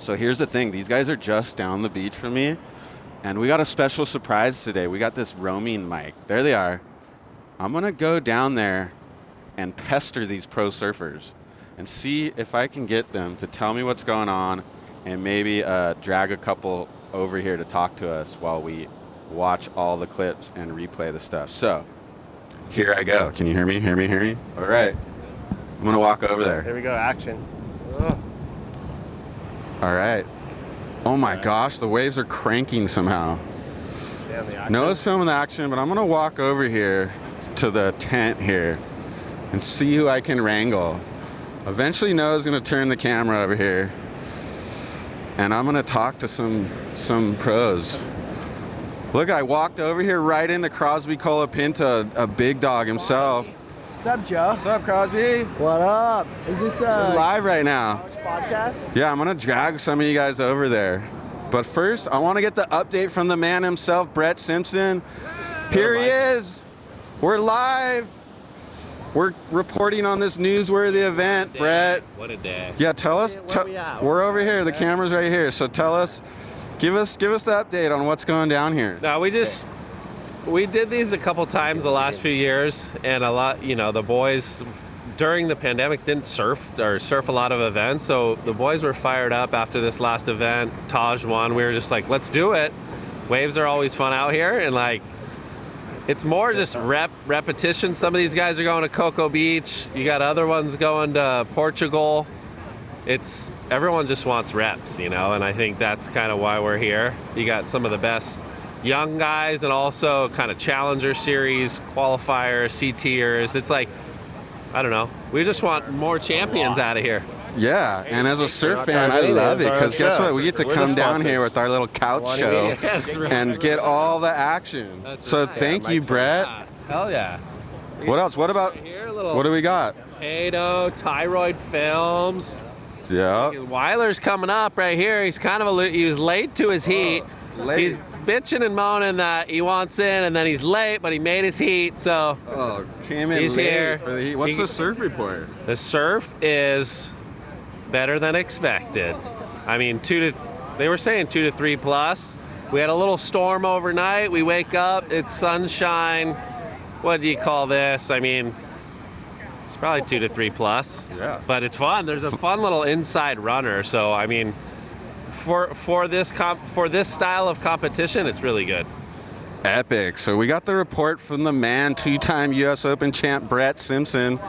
So here's the thing. These guys are just down the beach from me, and we got a special surprise today. We got this roaming mic. There they are. I'm going to go down there and pester these pro surfers and see if I can get them to tell me what's going on and maybe drag a couple over here to talk to us while we watch all the clips and replay the stuff. So here I go. Can you hear me? Hear me? All right. I'm going to walk over there. Here we go, action. Ugh. All right. Oh my gosh, the waves are cranking somehow. Noah's filming the action, but I'm going to walk over here to the tent here and see who I can wrangle. Eventually Noah's going to turn the camera over here, and I'm going to talk to some pros. Look, I walked over here right into Crosby Colapinto, a big dog himself. What's up, Joe? What's up, Crosby? What up? Is this We're live right now? Podcast? Yeah, I'm going to drag some of you guys over there. But first, I want to get the update from the man himself, Brett Simpson. Here he is. We're live. We're reporting on this newsworthy event, Brett. What a day. Yeah, tell us. We're over here. The camera's right here. So tell us, give us the update on what's going down here. No, we did these a couple times the last few years, and a lot, the boys during the pandemic didn't surf a lot of events, so the boys were fired up after this last event. Taj won. We were just like, let's do it. Waves are always fun out here, and it's more just repetition. Some of these guys are going to Cocoa Beach. You got other ones going to Portugal. Everyone just wants reps, and I think that's kind of why we're here. You got some of the best young guys and also kind of Challenger Series, qualifiers, C-tiers. It's I don't know. We just want more champions out of here. Yeah, and as a surf fan, I love it because guess what? We get to come down here with our little couch show and get all the action. So thank you, Brett. Hell yeah. What else? What about, what do we got? Taro, Thyroid Films. Yeah. Wyler's coming up right here. He's he was late to his heat. He's bitching and moaning that he wants in, and then he's late, but he made his heat, so came in he's late here. For the heat. What's the surf report? The surf is better than expected. I mean, they were saying 2 to 3 plus. We had a little storm overnight. We wake up, it's sunshine. What do you call this? I mean, it's probably 2 to 3 plus. Yeah. But it's fun. There's a fun little inside runner. So I mean, for this style of competition, it's really good. Epic. So we got the report from the man, 2-time U.S. Open champ Brett Simpson.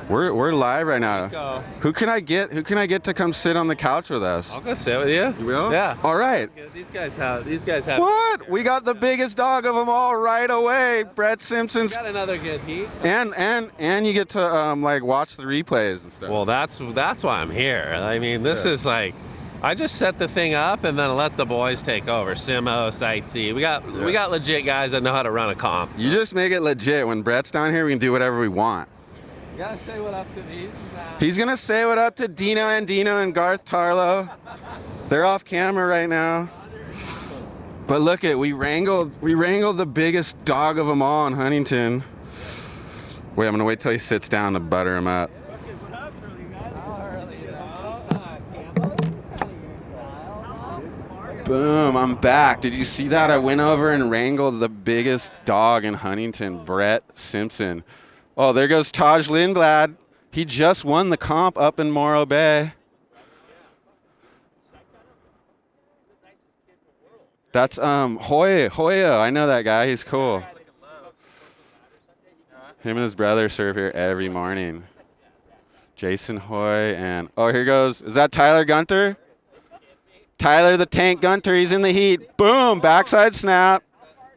We're live right now. Nico. Who can I get to come sit on the couch with us? I'll go sit with you. You will? Yeah. All right. These guys have. What? We got the biggest dog of them all right away. Brett Simpson's. Got another good heat. And you get to watch the replays and stuff. Well, that's why I'm here. I mean, this is I just set the thing up and then let the boys take over. Simo, Sightsee. We got legit guys that know how to run a comp. You just make it legit. When Brett's down here, we can do whatever we want. You gotta say what up to these. He's gonna say what up to Dino and Garth Tarlow. They're off camera right now. But look we wrangled the biggest dog of them all in Huntington. Wait, I'm gonna wait till he sits down to butter him up. Boom, I'm back. Did you see that? I went over and wrangled the biggest dog in Huntington, Brett Simpson. Oh, there goes Taj Lindblad. He just won the comp up in Morro Bay. That's Hoya. I know that guy. He's cool. Him and his brother serve here every morning. Jason Hoy and here goes. Is that Tyler Gunter? Tyler the Tank Gunter. He's in the heat. Boom! Backside snap.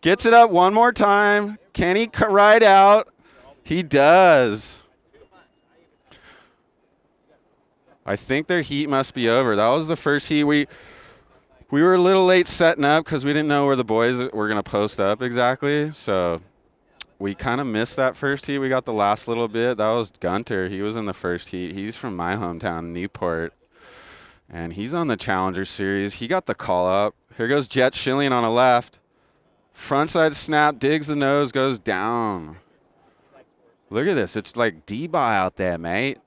Gets it up one more time. Can he ride out? He does. I think their heat must be over. That was the first heat. We were a little late setting up because we didn't know where the boys were going to post up exactly. So we kind of missed that first heat. We got the last little bit. That was Gunter. He was in the first heat. He's from my hometown, Newport. And he's on the Challenger Series. He got the call up. Here goes Jett Shilling on a left. Frontside snap, digs the nose, goes down. Look at this. It's like D-Ball out there, mate.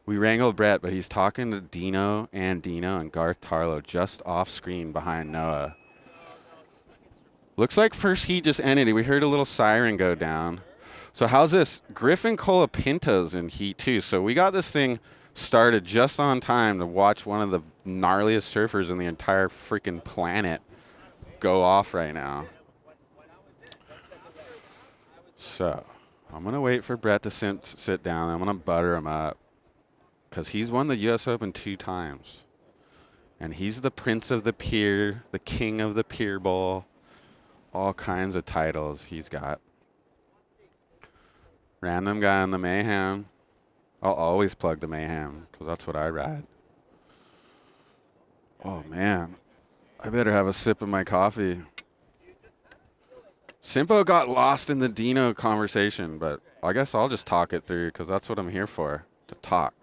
We wrangled Brett, but he's talking to Dino and Garth Tarlow just off screen behind Noah. Looks like first heat just ended. We heard a little siren go down. So how's this? Griffin Colapinto's in heat 2. So we got this thing started just on time to watch one of the gnarliest surfers in the entire freaking planet go off right now. So I'm going to wait for Brett to sit down. I'm going to butter him up because he's won the U.S. Open 2 times. And he's the prince of the pier, the king of the pier bowl, all kinds of titles he's got. Random guy on the Mayhem. I'll always plug the Mayhem because that's what I ride. Oh, man. I better have a sip of my coffee. Simpo got lost in the Dino conversation, but I guess I'll just talk it through because that's what I'm here for, to talk.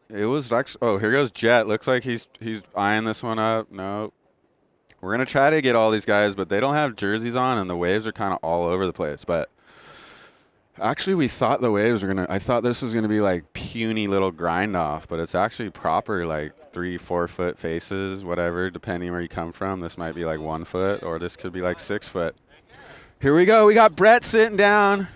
It was actually, oh, here goes Jett. Looks like he's eyeing this one up. Nope. We're going to try to get all these guys, but they don't have jerseys on, and the waves are kind of all over the place. But actually, we thought the waves were going to – I thought this was going to be like puny little grind-off, but it's actually proper like 3-4 foot faces, whatever, depending where you come from. This might be like 1 foot, or this could be like 6 foot. Here we go. We got Brett sitting down.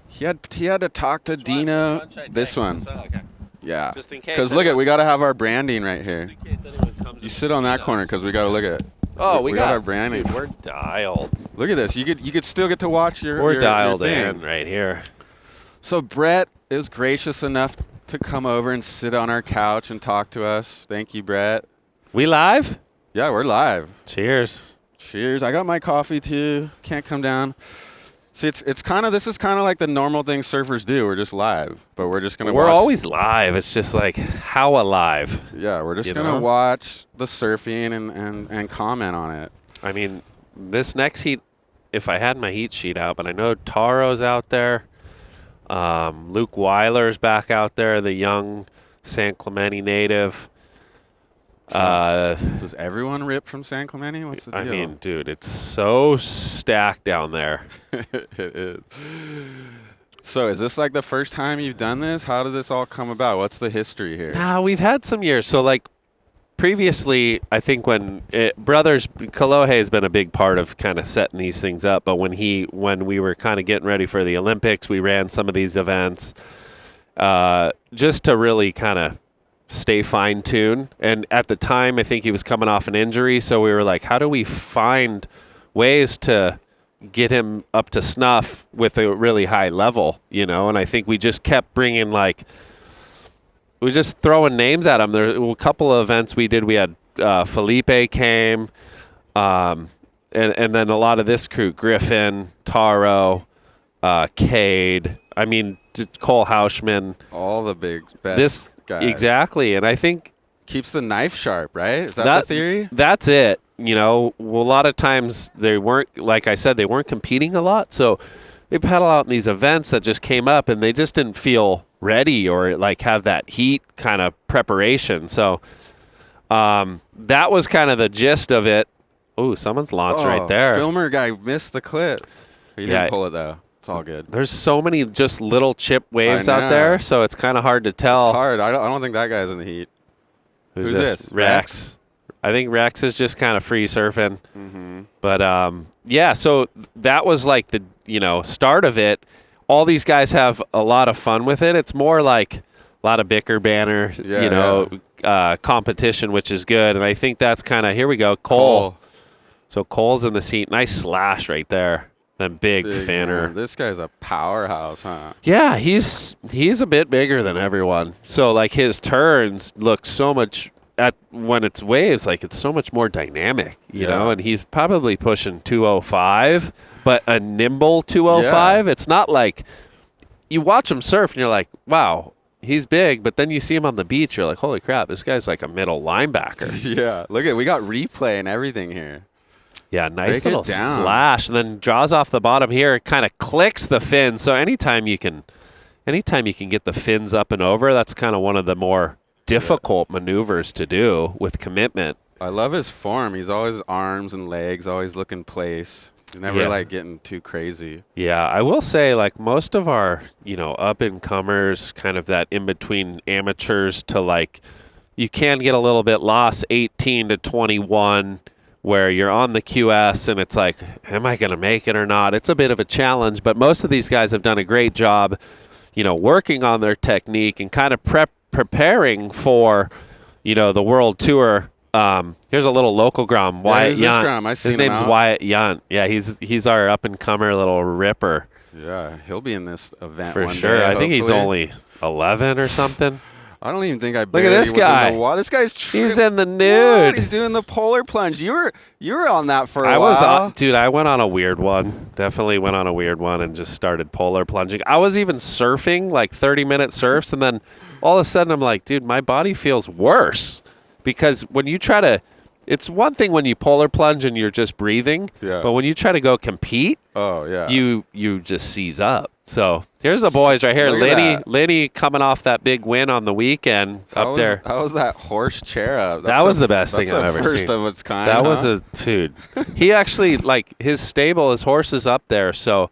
He had to talk to Dino. This one. Okay. Yeah. Just in case. Because look we got to have our branding right here. Just in case anyone comes. You sit on that corner because we got to look at it. Oh, we got our branding. Dude, we're dialed. Look at this. You could still get to watch your. We're your dialed thing. in right here. So Brett is gracious enough to come over and sit on our couch and talk to us. Thank you, Brett. We live? Yeah, we're live. Cheers. Cheers. I got my coffee too. Can't come down. See, it's kind of, this is kind of like the normal thing surfers do. We're just live, but we're just gonna. We're always live. It's just like how alive. Yeah, we're just gonna watch the surfing and comment on it. I mean, this next heat, if I had my heat sheet out, but I know Taro's out there. Luke Wyler's back out there, the young San Clemente native. Does everyone rip from San Clemente? What's the deal? I mean, dude, it's so stacked down there. It is. So is this like the first time you've done this? How did this all come about? What's the history here? Nah, we've had some years. So, like, previously, I think when Brothers, Kalohe has been a big part of kind of setting these things up. But when we were kind of getting ready for the Olympics, we ran some of these events just to really kind of stay fine-tuned. And at the time, I think he was coming off an injury, so we were like, how do we find ways to get him up to snuff with a really high level, you know? And I think we just kept bringing, like, we just throwing names at him. There were a couple of events we did. We had Felipe came, and then a lot of this crew, Griffin, Taro, Kade, I mean, Cole Houshmand. All the big best guys. Exactly, and I think keeps the knife sharp, right? Is that the theory? That's it. You know, a lot of times they weren't, like I said, they weren't competing a lot, so they paddle out in these events that just came up, and they just didn't feel ready or like have that heat kind of preparation. So that was kind of the gist of it. Oh, someone's launched right there. Filmer guy missed the clip. He didn't pull it though. It's all good. There's so many just little chip waves out there, so it's kind of hard to tell. It's hard. I don't think that guy's in the heat. Who's this? Rex. I think Rex is just kind of free surfing. Mm-hmm. But, yeah, so that was like the, start of it. All these guys have a lot of fun with it. It's more like a lot of bicker banner, competition, which is good. And I think that's kind of, here we go, Cole. So Cole's in this heat. Nice slash right there. That big fanner. Man. This guy's a powerhouse, huh? Yeah, he's a bit bigger than everyone. So, like, his turns look so much when it's waves, like, it's so much more dynamic, you know? And he's probably pushing 205, but a nimble 205. Yeah. It's not like you watch him surf and you're like, wow, he's big, but then you see him on the beach, you're like, holy crap, this guy's like a middle linebacker. Yeah, look we got replay and everything here. Yeah, nice little slash, and then draws off the bottom here. It kind of clicks the fin. So anytime you can get the fins up and over, that's kind of one of the more difficult maneuvers to do with commitment. I love his form. He's always arms and legs, always looking place. He's never like getting too crazy. Yeah, I will say like most of our, up and comers, kind of that in between amateurs to like, you can get a little bit lost 18 to 21 where you're on the QS and it's like, am I going to make it or not? It's a bit of a challenge, but most of these guys have done a great job, working on their technique and kind of preparing for, the World Tour. Here's a little local grum, Wyatt Yunt. His name's Wyatt Yunt. Yeah, he's our up and comer little ripper. Yeah, he'll be in this event for one sure. day, I think he's only 11 or something. I don't even think I. Look at this guy. This guy's. He's in the nude. What? He's doing the polar plunge. You were on that for a while. Dude, I went on a weird one. Definitely went on a weird one and just started polar plunging. I was even surfing, like 30-minute surfs, and then all of a sudden I'm like, dude, my body feels worse. Because when you try to, it's one thing when you polar plunge and you're just breathing, but when you try to go compete, you just seize up. So here's the boys right here. Lenny coming off that big win on the weekend up there. How was that horse chair up? That was the best thing I've ever seen. First of its kind. That was a dude. He actually, like, his stable, his horse is up there, so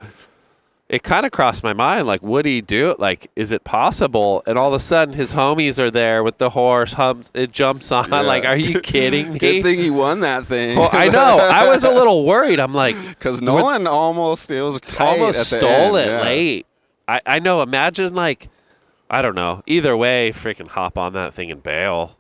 it kind of crossed my mind, like, would he do it? Like, is it possible? And all of a sudden, his homies are there with the horse. It jumps on. Yeah. Like, are you kidding me? Good thing he won that thing. Well, I know. I was a little worried. I'm like, because Nolan almost stole it late. I know. Imagine, like, I don't know. Either way, freaking hop on that thing and bail.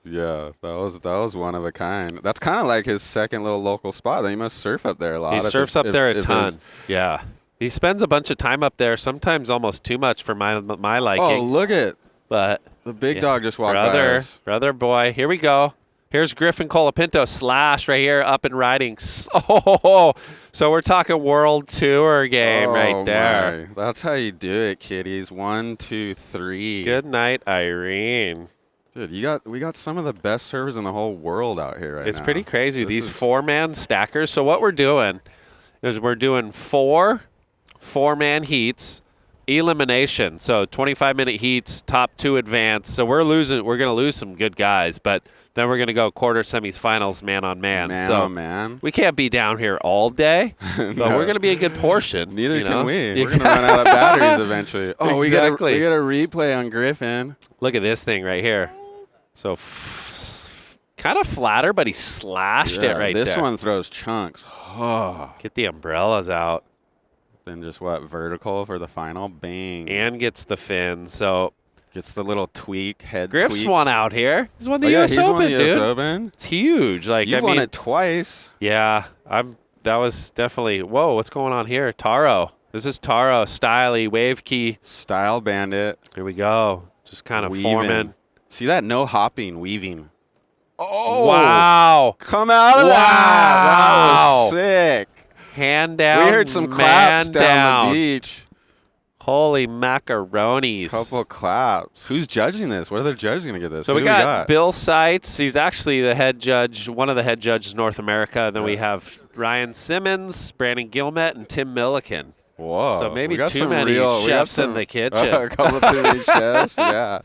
Yeah, that was one of a kind. That's kind of like his second little local spot. He must surf up there a lot. He surfs up there a ton. Yeah. He spends a bunch of time up there, sometimes almost too much for my liking. Oh, look at but the big dog just walked by us. Brother boy. Here we go. Here's Griffin Colapinto slash right here up and riding. Oh, so we're talking World Tour game right there. My. That's how you do it, kiddies. 1, 2, 3. Good night, Irene. Dude, we got some of the best servers in the whole world out here right now. It's pretty crazy. These 4-man stackers. So what we're doing is we're doing 4 4-man heats, elimination. So 25-minute heats, top 2 advance. So we're going to lose some good guys, but then we're going to go quarter semis, finals, man on man. Man. We can't be down here all day, but we're going to be a good portion. Neither can we. We're going to run out of batteries eventually. Oh, exactly. we got a replay on Griffin. Look at this thing right here. So kind of flatter, but he slashed it right there. This one throws chunks. Oh. Get the umbrellas out. Then just vertical for the final. Bang. And gets the fin. So gets the little head Griff's tweak. won out here. He's won the US Open, dude. US Open. It's huge. Like, You've won it twice. Yeah. That was definitely, whoa, what's going on here? Taro. This is Taro. Styly, wave key. Style bandit. Here we go. Just kind of forming. See that? No hopping, weaving. Oh! Wow! Come out of that! That was sick. Hand down, we heard some claps down the beach. Holy macaronis! Couple claps. Who's judging this? What are the judges going to get this? So we got Bill Seitz. He's actually the head judge, one of the head judges in North America. And then we have Ryan Simmons, Brandon Gilmet, and Tim Milliken. Whoa. So maybe too many chefs in the kitchen. A couple too many chefs, yeah.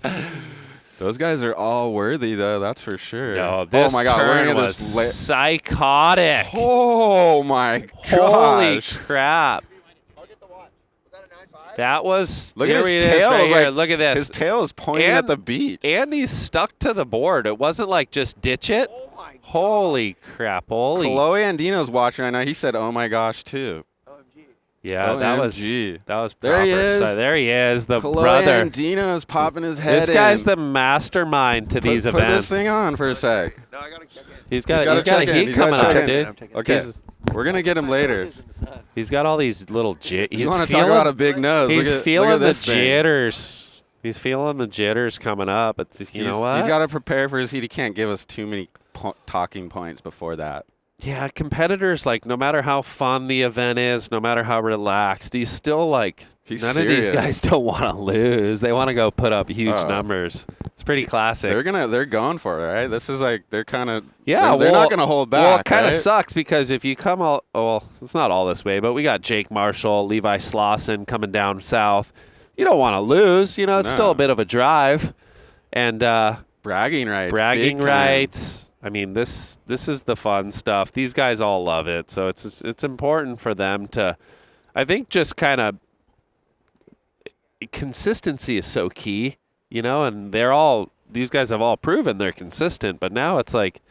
Those guys are all worthy, though. That's for sure. No, this turn was psychotic. Oh, my gosh. Holy crap. I'll get the watch. Was that a 9.5? That was, look at his tail. Right here. Look at this. His tail is pointing at the beach. And he's stuck to the board. It wasn't like just ditch it. Oh, my God. Holy crap. Holy. Chloe Andino's watching right now. He said, oh, my gosh, too. Yeah, that was proper. There he is. So there he is, the Chloe brother. Andino's popping his head This guy's the mastermind to these events. Put this thing on for a sec. No, I got to check in. He's got a heat coming up, dude. Okay, we're going to get him later. He's got all these little jitters. You want to talk about a big nose. He's feeling the jitters. He's feeling the jitters coming up. But you know what? He's got to prepare for his heat. He can't give us too many talking points before that. Yeah, competitors, like, no matter how fun the event is, no matter how relaxed, he's still, like, none of these guys don't want to lose. They want to go put up huge numbers. It's pretty classic. They're going for it, right? This is like, they're kind of, yeah, they're not going to hold back. Well, it kind of sucks because if you come it's not all this way, but we got Jake Marshall, Levi Slawson coming down south. You don't want to lose. It's still a bit of a drive. And bragging rights. Bragging rights. I mean, this is the fun stuff. These guys all love it, so it's important for them to, I think, just kind of consistency is so key, and these guys have all proven they're consistent, but now it's like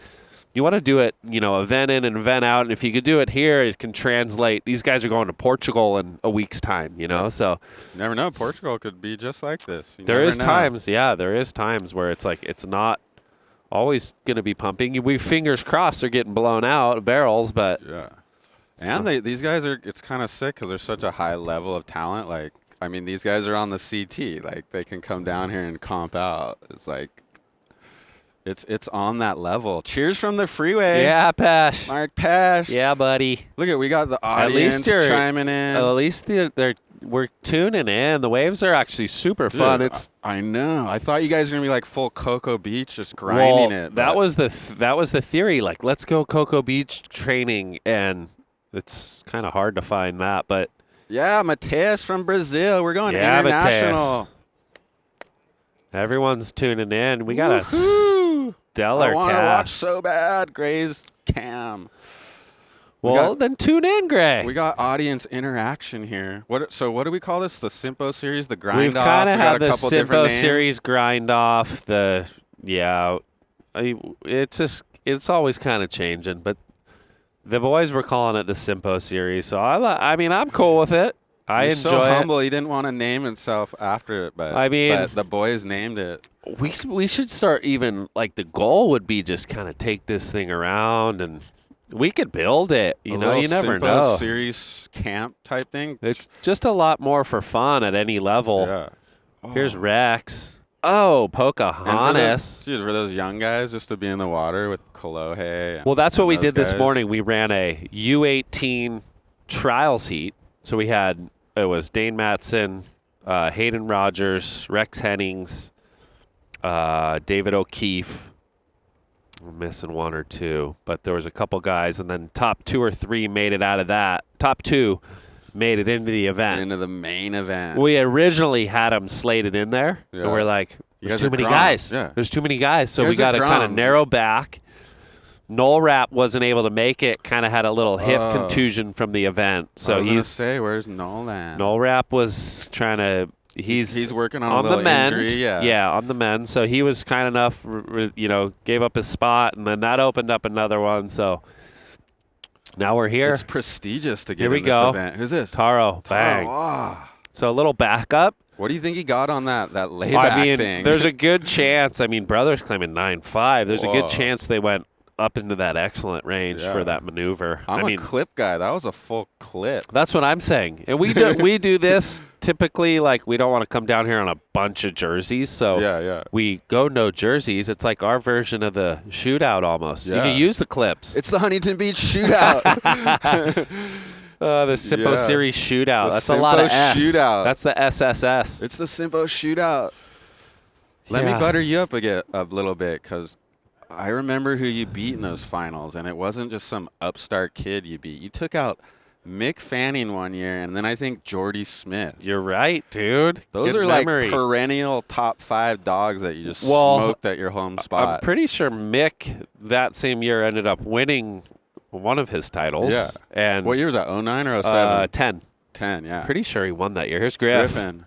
you want to do it, event in and event out, and if you could do it here, it can translate. These guys are going to Portugal in a week's time, so. You never know. Portugal could be just like this. There is times where it's like it's not always going to be pumping. We fingers crossed they're getting blown out barrels, but. Yeah. And these guys it's kind of sick because they're such a high level of talent. Like, I mean, these guys are on the CT. Like, they can come down here and comp out. It's like, it's on that level. Cheers from the freeway. Yeah, Pash. Mark Pash. Yeah, buddy. Look we got the audience chiming in. At least we're tuning in. The waves are actually super fun. Dude, I know. I thought you guys were gonna be like full Cocoa Beach, just grinding it. That was the theory. Like, let's go Cocoa Beach training, and it's kind of hard to find that, but. Yeah, Mateus from Brazil. We're going international. Mateus. Everyone's tuning in. We got a stellar I want to cast. watch so bad. Gray's cam. Well, then tune in, Gray. We got audience interaction here. So what do we call this? The Simpo series, the grind We've off. kind of had the Simpo Simpo series grind off. It's always kind of changing, but the boys were calling it the Simpo series. So I mean, I'm cool with it. I enjoy so it. humble. He didn't want to name himself after it, but but the boys named it. We should start even like the goal would be just kind of take this thing around and we could build it. You never Simpo know. Series camp type thing. It's just a lot more for fun at any level. Yeah. Here's Rex. Oh, Pocahontas. For those young guys, just to be in the water with Kolohe. Well, that's what we did this guys. morning. We ran a U18 trials heat. So it was Dane Matson, Hayden Rodgers, Rex Hennings, David O'Keefe. I'm missing one or two, but there was a couple guys, and then top 2 or 3 made it out of that. Top 2 made it into the event. Into the main event. We originally had them slated in there, and we're like, there's too many guys. Yeah. There's too many guys, so we got to kind of narrow back. Noel Rapp wasn't able to make it, kind of had a little hip contusion from the event. So where's Nolan? Noel Rapp was trying to he's working on a little the mend. Injury, on the mend. So he was kind enough, gave up his spot, and then that opened up another one. So now we're here. It's prestigious to get here we in go. this event. Who's this? Taro. Bang. So a little backup. What do you think he got on that layback thing? There's a good chance. I mean, Brothers claiming 9.5. There's a good chance they went up into that excellent range for that maneuver. I'm a clip guy. That was a full clip. That's what I'm saying. And we do this typically, like, we don't want to come down here on a bunch of jerseys. So we go no jerseys. It's like our version of the shootout almost. You can use the clips. It's the Huntington Beach shootout. The Simpo Series shootout. That's a lot of S. Shootout. That's the SSS. It's the Simpo shootout. Let me butter you up a little bit, because I remember who you beat in those finals, and it wasn't just some upstart kid you beat. You took out Mick Fanning one year, and then I think Jordy Smith. You're right, dude. Those Good are memory. like perennial top 5 dogs that you just smoked at your home spot. I'm pretty sure Mick that same year ended up winning one of his titles. Yeah. And what year was that, 09 or 07? 10. 10, yeah. Pretty sure he won that year. Here's Griffin.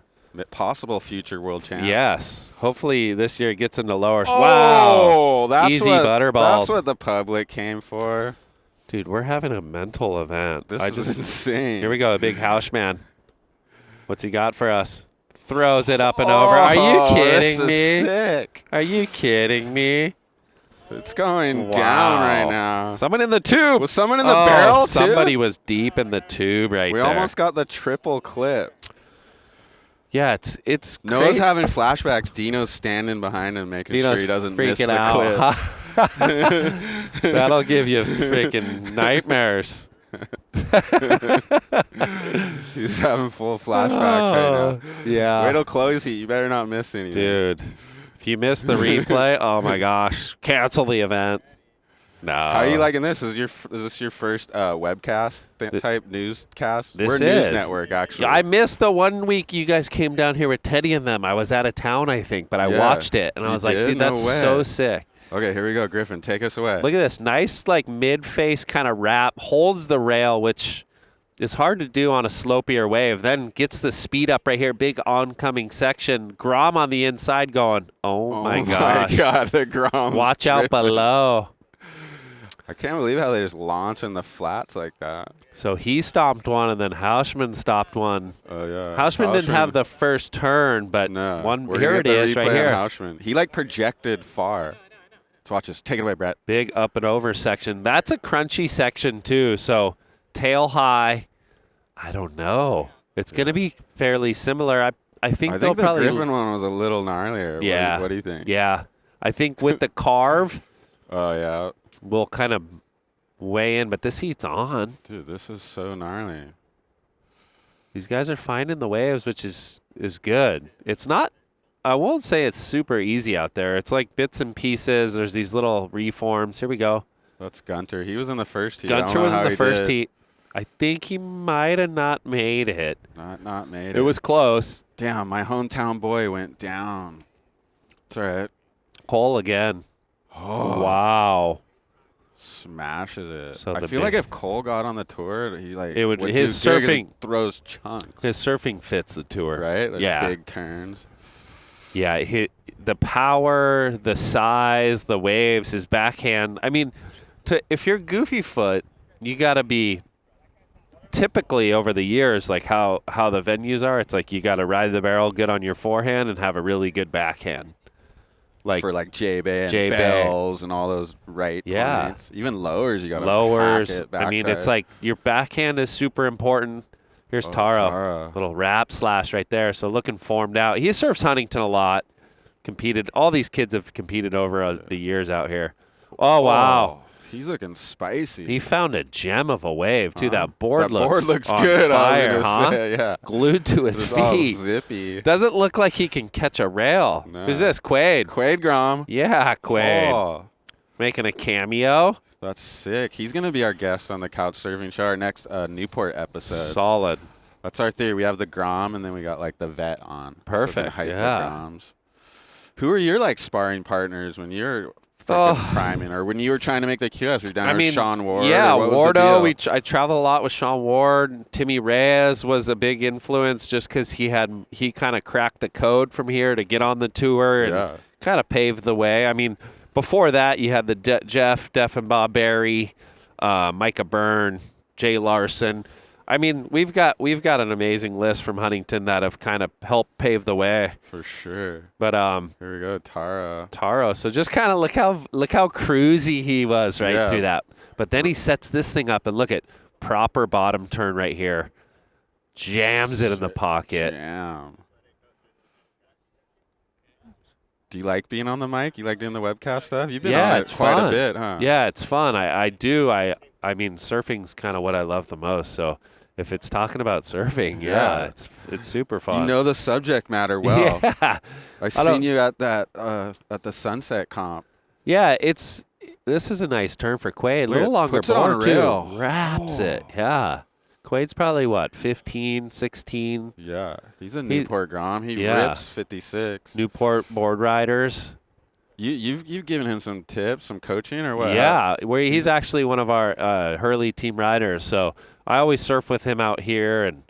Possible future world champ. Yes. Hopefully this year it gets into lower. Oh, wow. That's Easy what, butterballs. That's what the public came for. Dude, we're having a mental event. This is insane. Here we go, a big Houshmand. What's he got for us? Throws it up and over. Are you kidding me? Sick. Are you kidding me? It's going down right now. Someone in the tube. Was someone in the barrel, too? Somebody was deep in the tube right there. We almost got the triple clip. Yeah, it's Noah's great. having flashbacks. Dino's standing behind him, making sure he doesn't miss the clips. That'll give you freaking nightmares. He's having full flashbacks right now. Yeah. Wait till close heat. You better not miss anything. Dude, if you miss the replay, oh my gosh, cancel the event. No. How are you liking this? Is this your first webcast type newscast? This We're a is. news network, actually. I missed the 1 week you guys came down here with Teddy and them. I was out of town, I think, but I watched it, and I You was like, did? dude, No that's way. so sick. Okay, here we go, Griffin. Take us away. Look at this. Nice, like, mid-face kind of wrap. Holds the rail, which is hard to do on a slopier wave. Then gets the speed up right here. Big oncoming section. Grom on the inside going, oh my gosh. My God, the Grom. Watch out below. I can't believe how they just launch in the flats like that. So he stopped one, and then Houshmand stopped one. Oh, yeah. Houshmand didn't have the first turn, but No. one. Here it is right here. Houshmand. He, like, projected far. Let's watch this. Take it away, Brett. Big up and over section. That's a crunchy section, too. So tail high. I don't know. It's going to be fairly similar. I think they'll the probably. Griffin one was a little gnarlier. Yeah. What do you think? Yeah. I think with the carve, Oh, yeah. we'll kind of weigh in, but this heat's on. Dude, this is so gnarly. These guys are finding the waves, which is good. It's not, I won't say it's super easy out there. It's like bits and pieces. There's these little reforms. Here we go. That's Gunter. He was in the first heat. Gunter was in the first heat. I think he might have not made it. Not made it. It was close. Damn, my hometown boy went down. It's all right. Cole again. Oh. Wow. Smashes it. So I the feel like if Cole got on the tour, he like It would- do his big and surfing- throws chunks. His surfing fits the tour. Right? Those Yeah. big turns. Yeah, the power, the size, the waves, his backhand. I mean, if you're goofy foot, you got to be typically over the years, like how the venues are, it's like you got to ride the barrel good on your forehand and have a really good backhand. Like for like J-Bay and J-Bay. bells and all those right points. Even lowers, you got to lowers. Hack it I mean, it's backside. like your backhand is super important. Here's Taro. Taro. Little wrap slash right there. So looking formed out. He surfs Huntington a lot. Competed. All these kids have competed over the years out here. Oh, wow. He's looking spicy. He found a gem of a wave, too. That board looks on good. fire, I was huh? gonna say, yeah. Glued to his It's all feet. zippy. Doesn't look like he can catch a rail. No. Who's this? Quade. Quade Grom. Yeah, Quade. Oh, Making a cameo. that's sick. He's going to be our guest on the Couch Surfing Show, our next Newport episode. Solid. That's our theory. We have the Grom, and then we got, like, the vet on. Perfect, So we can hype yeah. the Groms. Who are your, like, sparring partners when you're freaking priming, or when you were trying to make the QS? Were you down with Sean Ward? Yeah, or what was the Wardo. deal? I traveled a lot with Sean Ward. Timmy Reyes was a big influence just because he kind of cracked the code from here to get on the tour and kind of paved the way. I mean, before that, you had the Jeff, Def and Bob Berry, Micah Byrne, Jay Larson. I mean, we've got an amazing list from Huntington that have kind of helped pave the way. For sure. But Here we go, Taro. Taro. So just kind of look how cruisy he was through that. But then he sets this thing up and look at proper bottom turn right here. Jams it in the pocket. Jam. Do you like being on the mic? You like doing the webcast stuff? You've been on it quite a bit, huh? Yeah, it's fun. I do. I mean, surfing's kind of what I love the most. So if it's talking about surfing, it's super fun. You know the subject matter well. Yeah. I seen you at that at the Sunset comp. Yeah, this is a nice turn for Quade. A Look, little longer puts it on board, a rail. too. Wraps it. Yeah. Quade's probably, 15, 16? Yeah. He's a Newport Grom. He rips 56. Newport board riders. You've given him some tips, some coaching, or what? Yeah, where he's actually one of our Hurley team riders. So I always surf with him out here, and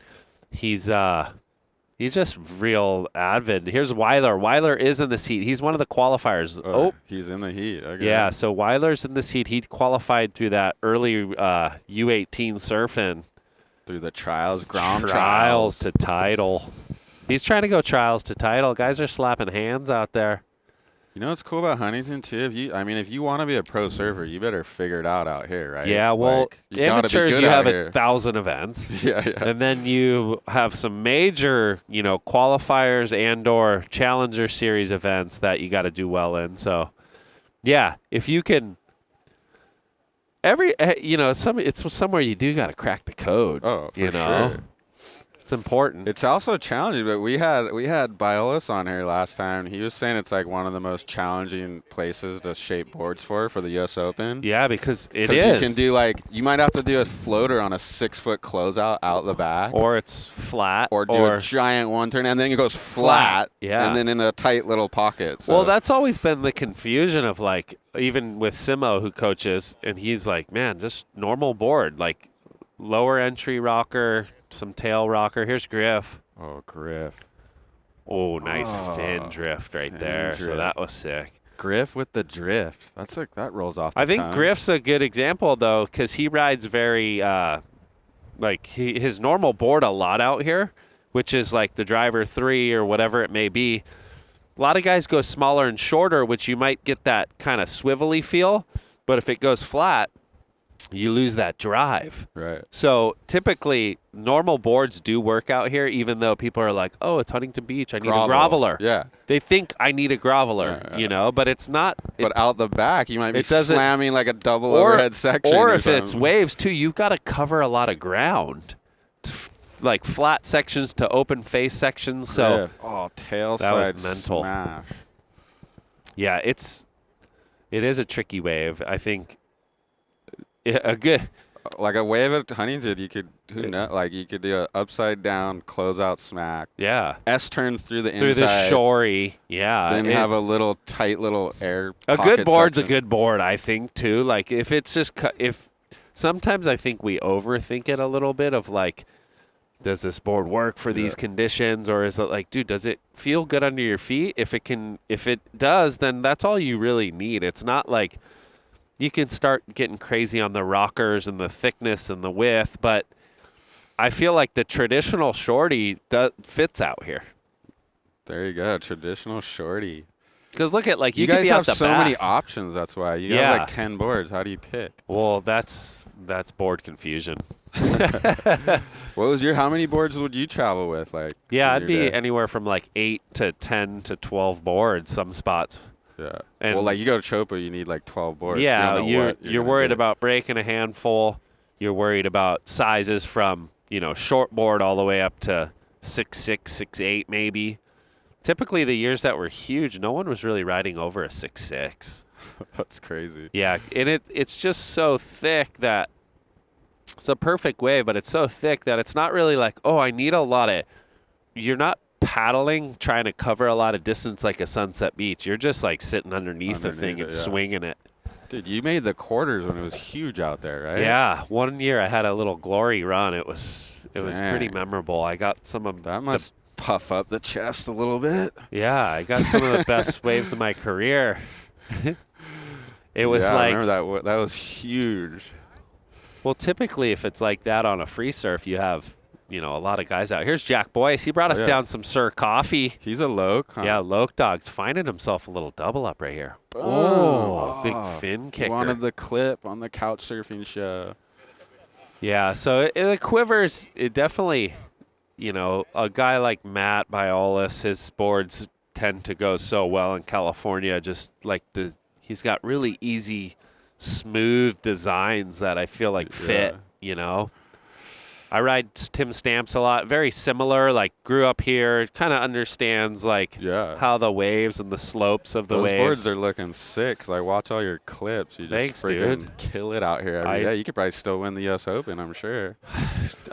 he's just real avid. Here's Wyler. Wyler is in this heat. He's one of the qualifiers. He's in the heat. Okay. Yeah, so Wyler's in this heat. He qualified through that early U18 surfing. Through the trials, Grom trials to title. He's trying to go trials to title. Guys are slapping hands out there. You know what's cool about Huntington too? If you want to be a pro surfer, you better figure it out here, right? Yeah, well, you gotta be amateurs, good you out have here. 1,000 events. Yeah. And then you have some major, qualifiers and/or Challenger Series events that you got to do well in. So, yeah, if you can, it's somewhere you do got to crack the code. Oh, for sure. It's important. It's also challenging, but we had Biolis on here last time. He was saying it's like one of the most challenging places to shape boards for the U.S. Open. Yeah, because it is. You can do you might have to do a floater on a 6-foot closeout out the back. Or it's flat. Or do a giant one turn, and then it goes flat. Yeah. And then in a tight little pocket. So. Well, that's always been the confusion of even with Simo who coaches, and he's like, man, just normal board, like lower entry rocker, some tail rocker. Here's Griff. Oh, Griff. Oh, nice fin drift right there. Drift. So that was sick. Griff with the drift. That rolls off the I think tongue. Griff's a good example, though, because he rides very, his normal board a lot out here, which is like the driver 3 or whatever it may be. A lot of guys go smaller and shorter, which you might get that kind of swivelly feel. But if it goes flat, you lose that drive. Right. So typically, normal boards do work out here, even though people are like, oh, it's Huntington Beach. I need a groveler. Yeah. They think I need a groveler, but it's not. But out the back, you might be slamming like a double overhead section. Or if it's waves, too, you've got to cover a lot of ground. Like flat sections to open face sections. So tail that side was mental. Smash. Yeah, it is a tricky wave. I think a good like a wave at Huntington, you could you could do an upside down closeout smack. Yeah, S turn through the inside. Through the shorey. Yeah, Then have a little tight little air. A good board's section. a good board, I think too. Like if it's just sometimes I think we overthink it a little bit of like, does this board work for these conditions, or is it like, dude, does it feel good under your feet? If it does, then that's all you really need. It's not like you can start getting crazy on the rockers and the thickness and the width, but I feel like the traditional shorty fits out here. There you go, traditional shorty. Because look at you guys could be have out the so back. Many options. That's why you have like 10 boards. How do you pick? Well, that's board confusion. How many boards would you travel with? I'd be anywhere from 8 to 10 to 12 boards. Some spots. Yeah. And you go to Chopa, you need 12 boards. Yeah, you're worried about breaking a handful. You're worried about sizes from short board all the way up to 6'6", 6'8", maybe. Typically, the years that were huge, no one was really riding over a 6'6". That's crazy. Yeah, and it's just so thick that it's a perfect wave, but it's so thick that it's not really like, oh, I need a lot of. You're not paddling, trying to cover a lot of distance like a Sunset Beach. You're just sitting underneath the thing and swinging it. Dude, you made the quarters when it was huge out there, right? Yeah, one year I had a little glory run. It was pretty memorable. I got some of that must puff up the chest a little bit. Yeah, I got some of the best waves of my career. It was I remember that was huge. Well, typically if it's like that on a free surf, you have a lot of guys out. Here's Jack Boyce. He brought us down some Sir Coffee. He's a Loke, huh? Yeah, Loke Dog's finding himself a little double up right here. Oh, big fin kicker. He wanted the clip on the couch surfing show. Yeah, so the quivers, it definitely, a guy like Matt Biolis, his boards tend to go so well in California. Just he's got really easy, smooth designs that I feel like fit, I ride Tim Stamps a lot. Very similar, grew up here, kind of understands, how the waves and the slopes of the waves. Those boards are looking sick, 'cause I watch all your clips. You just freaking kill it out here every day. You could probably still win the U.S. Open, I'm sure.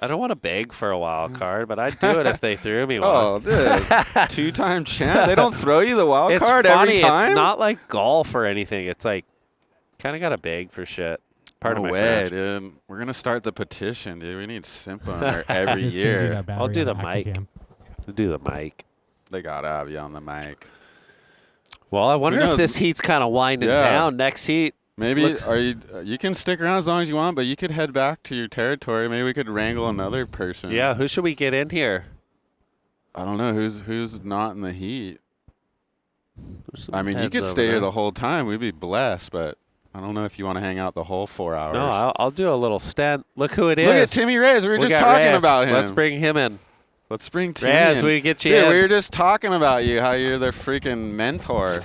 I don't want to beg for a wild card, but I'd do it if they threw me one. Oh, dude. Two-time champ. They don't throw you the wild card every time? It's not like golf or anything. It's kind of got to beg for shit. No way, dude. We're going to start the petition, dude. We need Simp on there every year. I'll do the mic. They got to have you on the mic. Well, I wonder if this heat's kind of winding down. Next heat. Maybe you can stick around as long as you want, but you could head back to your territory. Maybe we could wrangle another person. Yeah, who should we get in here? I don't know. Who's not in the heat? I mean, you could stay here the whole time. We'd be blessed, but I don't know if you want to hang out the whole 4 hours. No, I'll do a little stint. Look who it is. Look at Timmy Reyes. We were just talking about him. Let's bring him in. Let's bring Timmy Reyes, in. we get you Dude, in. we were just talking about you, how you're the freaking mentor.